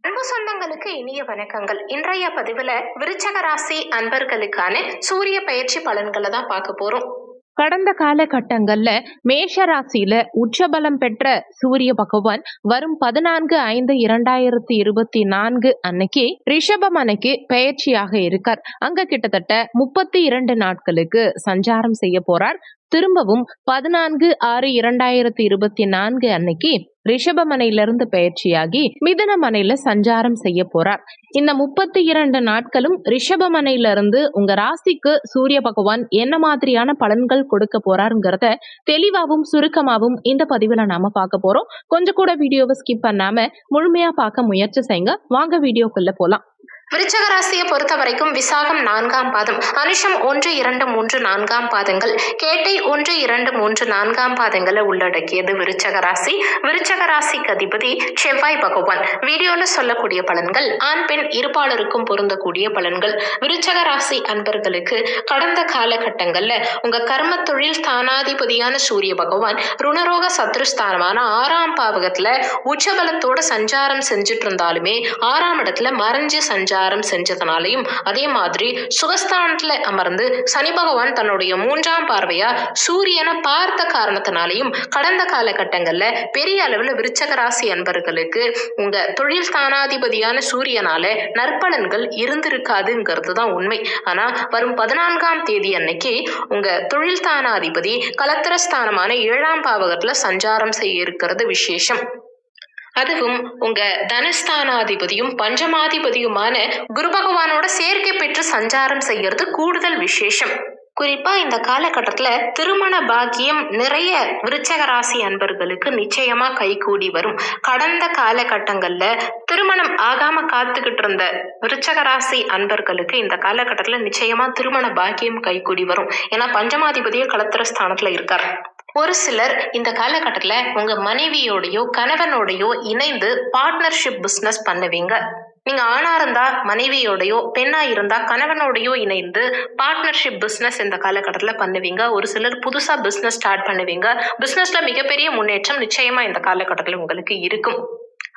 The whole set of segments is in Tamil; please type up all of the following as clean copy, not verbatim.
அன்பு சொந்தங்களுக்கு இனிய வணக்கங்கள். இன்றைய பதிவுல விருச்சக ராசி அன்பர்களுக்கான சூரிய பயிற்சி பலன்களை தான் பார்க்க போறோம். கடந்த காலகட்டங்கள்ல மேஷ ராசியில உச்சபலம் பெற்ற சூரிய பகவான் வரும் 14/5/2024 அன்னைக்கு ரிஷபம் அன்னைக்கு பயிற்சியாக இருக்கார். அங்க கிட்டத்தட்ட 32 நாட்களுக்கு சஞ்சாரம் செய்ய போறார். திரும்பவும் 14/6/2024 அன்னைக்கு ரிஷபமனையிலிருந்து பயிற்சியாகி மிதுனமனையில சஞ்சாரம் செய்ய போறார். இந்த 32 நாட்களும் ரிஷபமனையிலிருந்து உங்க ராசிக்கு சூரிய பகவான் என்ன மாதிரியான பலன்கள் கொடுக்க போறாருங்கிறத தெளிவாகவும் சுருக்கமாகவும் இந்த பதிவுல நாம பார்க்க போறோம். கொஞ்சம் கூட வீடியோவை ஸ்கிப் பண்ணாம முழுமையா பார்க்க முயற்சி செய்யுங்க. வாங்க வீடியோக்குள்ள போலாம். விருச்சக ராசியை பொறுத்த வரைக்கும் விசாகம் 4ஆம் பாதம், அனுஷம் 1, 2, 3, 4ஆம் பாதங்கள், கேட்டை 1, 2, 3, 4ஆம் பாதங்களை உள்ளடக்கியது விருச்சக ராசி. விருச்சக ராசிக்கு அதிபதி செவ்வாய் பகவான். வீடியோல சொல்லக்கூடிய பலன்கள் ஆண் பெண் இருபாலருக்கும் பொருந்தக்கூடிய பலன்கள். விருச்சக ராசி அன்பர்களுக்கு கடந்த காலகட்டங்கள்ல உங்க கர்ம தொழில் ஸ்தானாதிபதியான சூரிய பகவான் ருணரோக சத்ருஸ்தானமான 6ஆம் பாவகத்துல உச்சபலத்தோட சஞ்சாரம் செஞ்சுட்டு இருந்தாலுமே 6ஆம் இடத்துல மறைஞ்சு சஞ்சாரம் செஞ்சதுனாலையும், அதே மாதிரி சுகஸ்தானத்துல அமர்ந்து சனி பகவான் தன்னுடைய 3ஆம் பார்வையா சூரியனை பார்த்த காரணத்தினாலையும் கடந்த காலகட்டங்கள்ல பெரிய அளவுல விருச்சக ராசி அன்பர்களுக்கு உங்க தொழில் ஸ்தானாதிபதியான சூரியனால நற்பலன்கள் இருந்திருக்காதுங்கிறது தான் உண்மை. ஆனா வரும் 14ஆம் தேதி அன்னைக்கு உங்க தொழில் ஸ்தானாதிபதி கலத்திரஸ்தானமான 7ஆம் பாவகத்துல சஞ்சாரம் செய்ய இருக்கிறது விசேஷம். அதுவும் உங்க தனஸ்தானாதிபதியும் பஞ்சமாதிபதியுமான குரு பகவானோட சேர்க்கை பெற்று சஞ்சாரம் செய்யறது கூடுதல் விசேஷம். குறிப்பா இந்த காலகட்டத்துல திருமண பாக்கியம் நிறைய விருச்சக ராசி அன்பர்களுக்கு நிச்சயமா கைகூடி வரும். கடந்த காலகட்டங்கள்ல திருமணம் ஆகாம காத்துக்கிட்டு இருந்த விருச்சக ராசி அன்பர்களுக்கு இந்த காலகட்டத்துல நிச்சயமா திருமண பாக்கியம் கைகூடி வரும். ஏன்னா பஞ்சமாதிபதியும் கலத்திர ஸ்தானத்துல இருக்காரு. ஒரு சிலர் இந்த காலகட்டத்துல உங்க மனைவியோடையோ கணவனோடையோ இணைந்து பார்ட்னர்ஷிப் பிசினஸ் பண்ணுவீங்க. நீங்க ஆணா இருந்தா மனைவியோடையோ, பெண்ணா இருந்தா கணவனோடையோ இணைந்து பார்ட்னர்ஷிப் பிசினஸ் இந்த காலகட்டத்துல பண்ணுவீங்க. ஒரு சிலர் புதுசா பிசினஸ் ஸ்டார்ட் பண்ணுவீங்க. பிசினஸ்ல மிகப்பெரிய முன்னேற்றம் நிச்சயமா இந்த காலகட்டத்துல உங்களுக்கு இருக்கும்.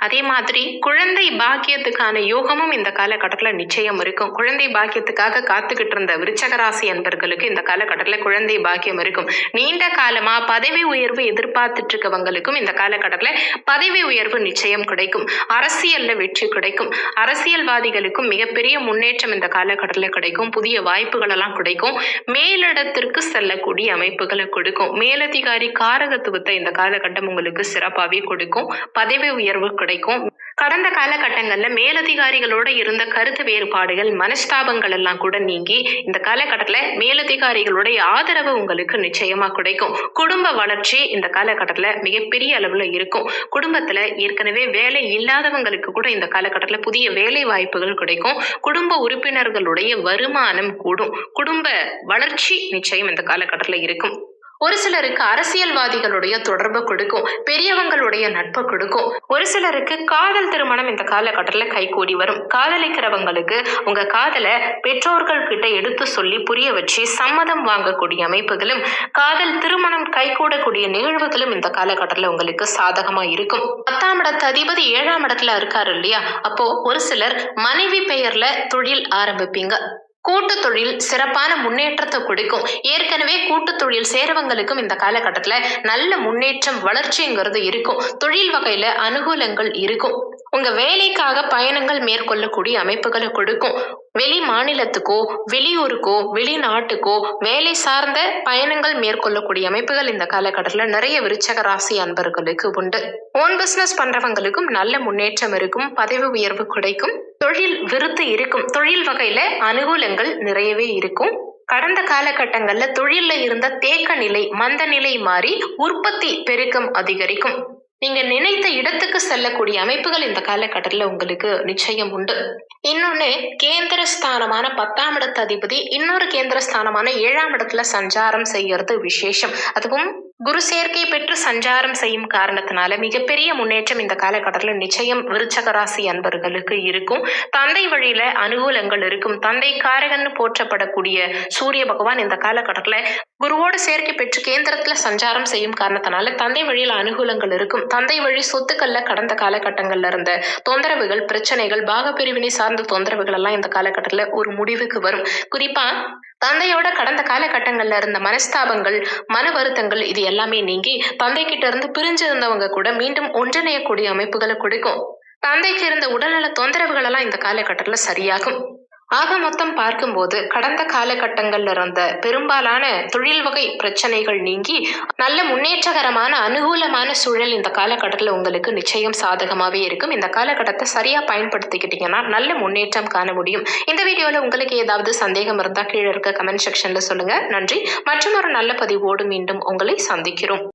அதே மாதிரி குழந்தை பாக்கியத்துக்கான யோகமும் இந்த காலகட்டத்துல நிச்சயம் இருக்கும். குழந்தை பாக்கியத்துக்காக காத்துக்கிட்டு இருந்த விருச்சக ராசி அன்பர்களுக்கு இந்த காலகட்டத்துல குழந்தை பாக்கியம் இருக்கும். நீண்ட காலமா பதவி உயர்வு எதிர்பார்த்துட்டு இருக்கவங்களுக்கும் இந்த காலகட்டத்துல பதவி உயர்வு நிச்சயம் கிடைக்கும். அரசியல்ல வெற்றி கிடைக்கும். அரசியல்வாதிகளுக்கும் மிகப்பெரிய முன்னேற்றம் இந்த காலகட்டத்துல கிடைக்கும். புதிய வாய்ப்புகள் எல்லாம் கிடைக்கும். மேலிடத்திற்கு செல்லக்கூடிய அமைப்புகளை கொடுக்கும். மேலதிகாரி காரகத்துவத்தை இந்த காலகட்டம் உங்களுக்கு சிறப்பாகவே கொடுக்கும். பதவி உயர்வு கிடைக்கும். கடந்த காலகட்டங்கள்ல மேலதிகாரிகளோட இருந்த கருத்து வேறுபாடுகள், மனஸ்தாபங்கள் எல்லாம் கூட நீங்கி இந்த காலகட்டத்துல மேலதிகாரிகளுடைய ஆதரவு உங்களுக்கு நிச்சயமா கிடைக்கும். குடும்ப வளர்ச்சி இந்த காலகட்டத்துல மிகப்பெரிய அளவுல இருக்கும். குடும்பத்துல ஏற்கனவே வேலை இல்லாதவங்களுக்கு கூட இந்த காலகட்டத்துல புதிய வேலை வாய்ப்புகள் கிடைக்கும். குடும்ப உறுப்பினர்களுடைய வருமானம் கூடும். குடும்ப வளர்ச்சி நிச்சயம் இந்த காலகட்டத்துல இருக்கும். ஒரு சிலருக்கு அரசியல்வாதிகளுடைய தொடர்பு கொடுக்கும். பெரியவங்களுடைய நட்பு கொடுக்கும். ஒரு சிலருக்கு காதல் திருமணம் இந்த காலகட்டத்துல கைகூடி வரும். காதலிக்கிறவங்களுக்கு உங்க காதலை பெற்றோர்கள் கிட்ட எடுத்து சொல்லி புரிய வச்சு சம்மதம் வாங்கக்கூடிய அமைப்புகளும், காதல் திருமணம் கைகூடக்கூடிய நிகழ்வுகளும் இந்த காலகட்டத்துல உங்களுக்கு சாதகமா இருக்கும். 10ஆம் இடத்து அதிபதி 7ஆம் இடத்துல இருக்காரு இல்லையா? அப்போ ஒரு சிலர் மனைவி பெயர்ல தொழில் ஆரம்பிப்பீங்க. கூட்டு தொழில் சிறப்பான முன்னேற்றத்தை கொடுக்கும். ஏற்கனவே கூட்டு தொழில் சேரவங்களுக்கும் இந்த காலகட்டத்துல நல்ல முன்னேற்றம், வளர்ச்சிங்கிறது இருக்கும். தொழில் வகையில அனுகூலங்கள் இருக்கும். உங்க வேலைக்காக பயணங்கள் மேற்கொள்ளக்கூடிய அமைப்புகளை கொடுக்கும். வெளி மாநிலத்துக்கோ, வெளியூருக்கோ, வெளிநாட்டுக்கோ வேலை சார்ந்த பயணங்கள் மேற்கொள்ளக்கூடிய அமைப்புகள் இந்த காலகட்டத்துல நிறைய விருச்சக ராசி அன்பர்களுக்கு உண்டு. ஓன் பிசினஸ் பண்றவங்களுக்கும் நல்ல முன்னேற்றம் இருக்கும். பதவி உயர்வு கிடைக்கும். தொழில் விருத்தி இருக்கும். தொழில் வகையில அனுகூலங்கள் நிறையவே இருக்கும். கடந்த காலகட்டங்கள்ல தொழில்ல இருந்த தேக்க நிலை, மந்த நிலை மாறி உற்பத்தி பெருக்கம் அதிகரிக்கும். நீங்க நினைத்த இடத்துக்கு செல்லக்கூடிய அமைப்புகள் இந்த காலகட்டத்துல உங்களுக்கு நிச்சயம் உண்டு. இன்னொன்னு, கேந்திர ஸ்தானமான 10ஆம் இடத்து அதிபதி இன்னொரு கேந்திர ஸ்தானமான 7ஆம் இடத்துல சஞ்சாரம் செய்யறது விசேஷம். அதுவும் குரு சேர்க்கை பெற்று சஞ்சாரம் செய்யும் காரணத்தினால மிகப்பெரிய முன்னேற்றம் இந்த காலகட்டத்துல நிச்சயம் விருச்சக ராசி அன்பர்களுக்கு இருக்கும். தந்தை வழியில அனுகூலங்கள் இருக்கும். தந்தை காரகன்னு போற்றப்படக்கூடிய சூரிய பகவான் இந்த காலகட்டத்துல குருவோடு சேர்க்கை பெற்று கேந்திரத்துல சஞ்சாரம் செய்யும் காரணத்தினால தந்தை வழியில் அனுகூலங்கள் இருக்கும். தந்தை வழி சொத்துக்கள்ல கடந்த காலகட்டங்கள்ல இருந்த தொந்தரவுகள், பிரச்சனைகள், பாகப்பிரிவினை சார்ந்த தொந்தரவுகள் எல்லாம் இந்த காலகட்டத்துல ஒரு முடிவுக்கு வரும். குறிப்பா தந்தையோட கடந்த காலகட்டங்கள்ல இருந்த மனஸ்தாபங்கள், மன வருத்தங்கள் இது எல்லாமே நீங்கி தந்தை கிட்ட இருந்து பிரிஞ்சு இருந்தவங்க கூட மீண்டும் ஒன்றிணையக்கூடிய அமைப்புகளை கொடுக்கும். தந்தைக்கு இருந்த உடல்நல தொந்தரவுகள் எல்லாம் இந்த காலகட்டத்துல சரியாகும். ஆக மொத்தம் பார்க்கும்போது கடந்த காலகட்டங்கள்ல இருந்த பெரும்பாலான தொழில் வகை பிரச்சனைகள் நீங்கி நல்ல முன்னேற்றகரமான அனுகூலமான சூழல் இந்த காலகட்டத்துல உங்களுக்கு நிச்சயம் சாதகமாவே இருக்கும். இந்த காலகட்டத்தை சரியா பயன்படுத்திக்கிட்டீங்கன்னா நல்ல முன்னேற்றம் காண முடியும். இந்த வீடியோல உங்களுக்கு ஏதாவது சந்தேகம் இருந்தா கீழே இருக்க கமெண்ட் செக்ஷன்ல சொல்லுங்க. நன்றி. மற்றும் ஒரு நல்ல பதிவோடு மீண்டும் உங்களை சந்திக்கிறோம்.